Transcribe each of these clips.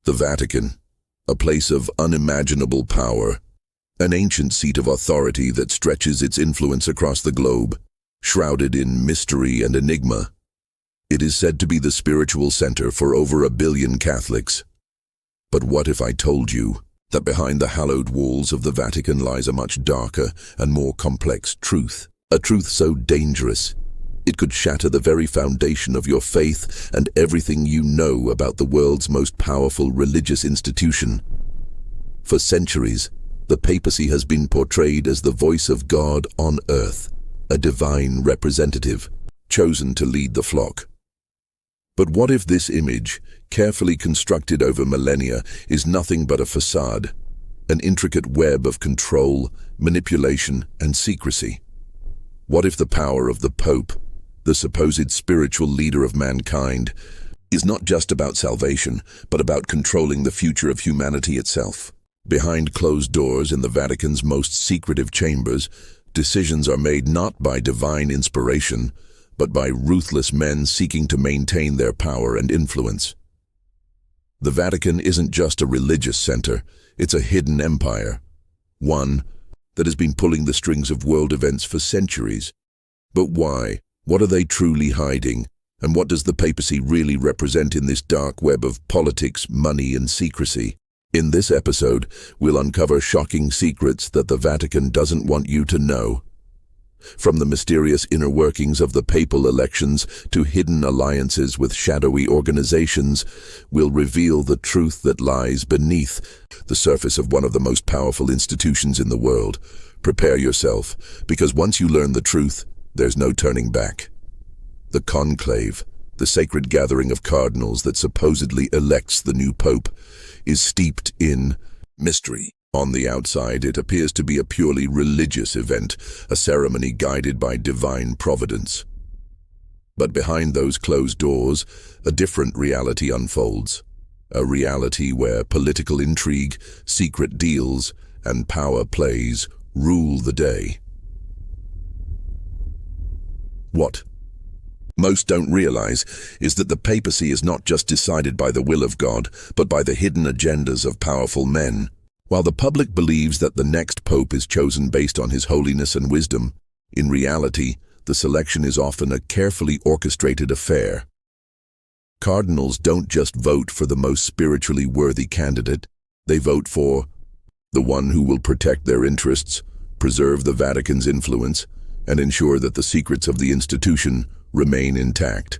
The Vatican, a place of unimaginable power, an ancient seat of authority that stretches its influence across the globe, shrouded in mystery and enigma. It is said to be the spiritual center for over 1 billion Catholics. But what if I told you that behind the hallowed walls of the Vatican lies a much darker and more complex truth, a truth so dangerous it could shatter the very foundation of your faith and everything you know about the world's most powerful religious institution? For centuries, the papacy has been portrayed as the voice of God on earth, a divine representative, chosen to lead the flock. But what if this image, carefully constructed over millennia, is nothing but a facade, an intricate web of control, manipulation, and secrecy? What if the power of the Pope, the supposed spiritual leader of mankind, is not just about salvation, but about controlling the future of humanity itself? Behind closed doors in the Vatican's most secretive chambers, decisions are made not by divine inspiration, but by ruthless men seeking to maintain their power and influence. The Vatican isn't just a religious center, it's a hidden empire, one that has been pulling the strings of world events for centuries. But why? What are they truly hiding? And what does the papacy really represent in this dark web of politics, money, and secrecy? In this episode, we'll uncover shocking secrets that the Vatican doesn't want you to know. From the mysterious inner workings of the papal elections to hidden alliances with shadowy organizations, we'll reveal the truth that lies beneath the surface of one of the most powerful institutions in the world. Prepare yourself, because once you learn the truth, there's no turning back. The Conclave, the sacred gathering of cardinals that supposedly elects the new pope, is steeped in mystery. On the outside, it appears to be a purely religious event, a ceremony guided by divine providence. But behind those closed doors, a different reality unfolds. A reality where political intrigue, secret deals, and power plays rule the day. What most don't realize is that the papacy is not just decided by the will of God, but by the hidden agendas of powerful men. While the public believes that the next pope is chosen based on his holiness and wisdom, in reality, the selection is often a carefully orchestrated affair. Cardinals don't just vote for the most spiritually worthy candidate, they vote for the one who will protect their interests, preserve the Vatican's influence, and ensure that the secrets of the institution remain intact.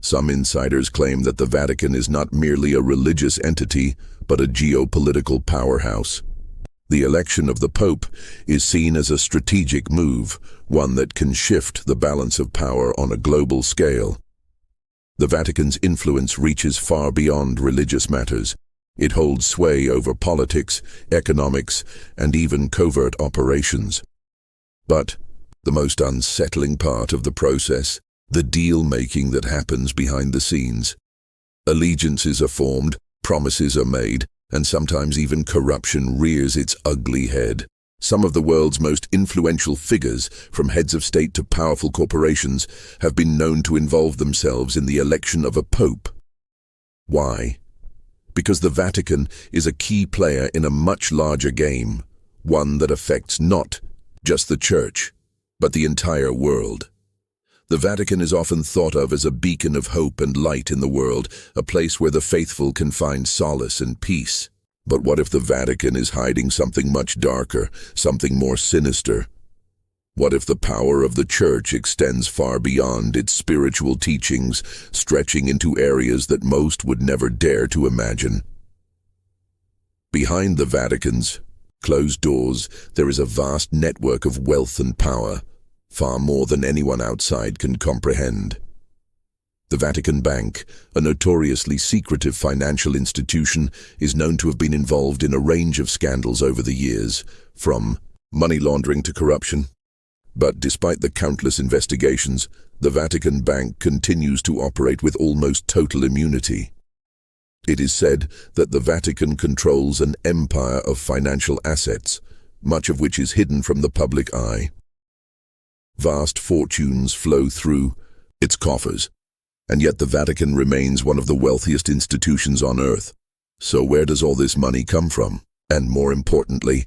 Some insiders claim that the Vatican is not merely a religious entity, but a geopolitical powerhouse. The election of the Pope is seen as a strategic move, one that can shift the balance of power on a global scale. The Vatican's influence reaches far beyond religious matters. It holds sway over politics, economics, and even covert operations. But the most unsettling part of the process, the deal-making that happens behind the scenes. Allegiances are formed, promises are made, and sometimes even corruption rears its ugly head. Some of the world's most influential figures, from heads of state to powerful corporations, have been known to involve themselves in the election of a pope. Why? Because the Vatican is a key player in a much larger game, one that affects not just the Church, but the entire world. The Vatican is often thought of as a beacon of hope and light in the world, a place where the faithful can find solace and peace. But what if the Vatican is hiding something much darker, something more sinister? What if the power of the Church extends far beyond its spiritual teachings, stretching into areas that most would never dare to imagine? Behind the Vatican's closed doors, there is a vast network of wealth and power, far more than anyone outside can comprehend. The Vatican Bank, a notoriously secretive financial institution, is known to have been involved in a range of scandals over the years, from money laundering to corruption. But despite the countless investigations, the Vatican Bank continues to operate with almost total immunity. It is said that the Vatican controls an empire of financial assets, much of which is hidden from the public eye. Vast fortunes flow through its coffers, and yet the Vatican remains one of the wealthiest institutions on earth. So where does all this money come from? And more importantly,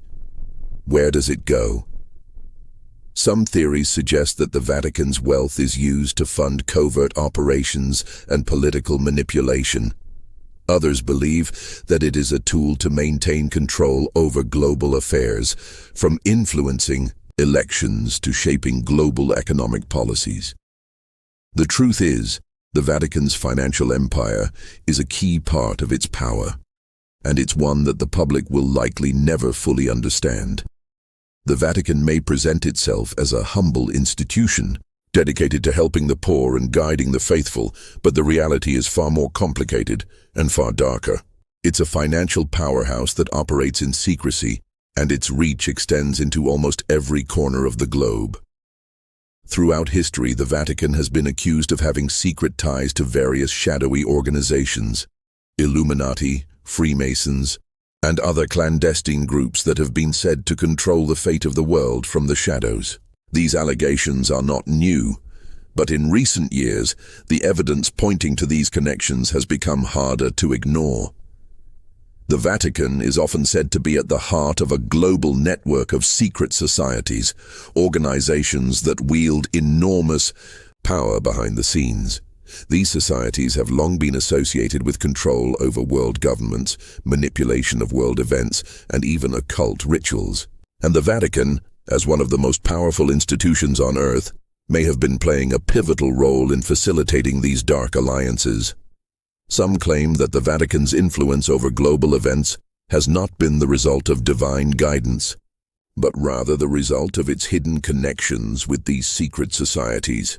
where does it go? Some theories suggest that the Vatican's wealth is used to fund covert operations and political manipulation. Others believe that it is a tool to maintain control over global affairs, from influencing elections to shaping global economic policies. The truth is, the Vatican's financial empire is a key part of its power, and it's one that the public will likely never fully understand. The Vatican may present itself as a humble institution, dedicated to helping the poor and guiding the faithful, but the reality is far more complicated and far darker. It's a financial powerhouse that operates in secrecy, and its reach extends into almost every corner of the globe. Throughout history, the Vatican has been accused of having secret ties to various shadowy organizations, Illuminati, Freemasons, and other clandestine groups that have been said to control the fate of the world from the shadows. These allegations are not new, but in recent years, the evidence pointing to these connections has become harder to ignore. The Vatican is often said to be at the heart of a global network of secret societies, organizations that wield enormous power behind the scenes. These societies have long been associated with control over world governments, manipulation of world events, and even occult rituals. And the Vatican, as one of the most powerful institutions on earth, may have been playing a pivotal role in facilitating these dark alliances. Some claim that the Vatican's influence over global events has not been the result of divine guidance, but rather the result of its hidden connections with these secret societies.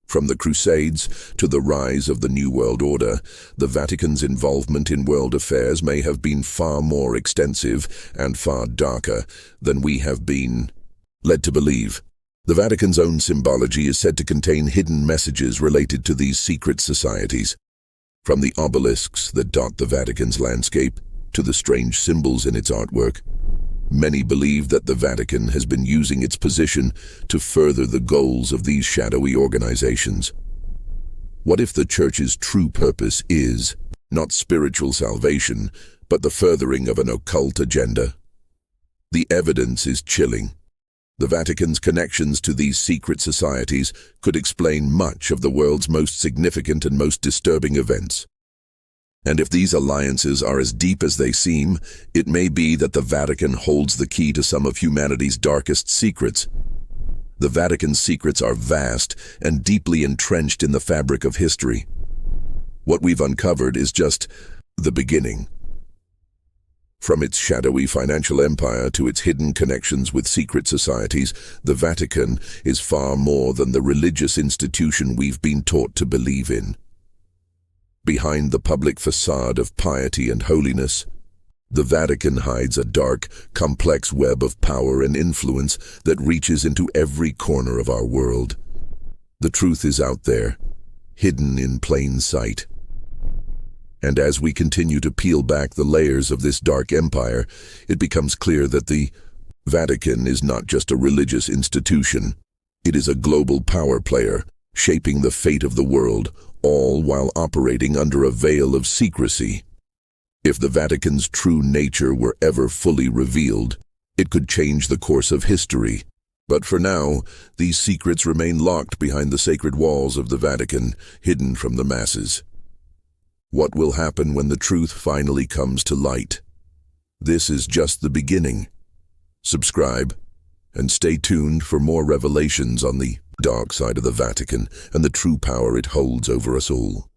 From the Crusades to the rise of the New World Order, the Vatican's involvement in world affairs may have been far more extensive and far darker than we have been led to believe. The Vatican's own symbology is said to contain hidden messages related to these secret societies. From the obelisks that dot the Vatican's landscape to the strange symbols in its artwork, many believe that the Vatican has been using its position to further the goals of these shadowy organizations. What if the Church's true purpose is not spiritual salvation, but the furthering of an occult agenda? The evidence is chilling. The Vatican's connections to these secret societies could explain much of the world's most significant and most disturbing events. And if these alliances are as deep as they seem, it may be that the Vatican holds the key to some of humanity's darkest secrets. The Vatican's secrets are vast and deeply entrenched in the fabric of history. What we've uncovered is just the beginning. From its shadowy financial empire to its hidden connections with secret societies, the Vatican is far more than the religious institution we've been taught to believe in. Behind the public facade of piety and holiness, the Vatican hides a dark, complex web of power and influence that reaches into every corner of our world. The truth is out there, hidden in plain sight. And as we continue to peel back the layers of this dark empire, it becomes clear that the Vatican is not just a religious institution. It is a global power player, shaping the fate of the world, all while operating under a veil of secrecy. If the Vatican's true nature were ever fully revealed, it could change the course of history. But for now, these secrets remain locked behind the sacred walls of the Vatican, hidden from the masses. What will happen when the truth finally comes to light? This is just the beginning. Subscribe and stay tuned for more revelations on the dark side of the Vatican and the true power it holds over us all.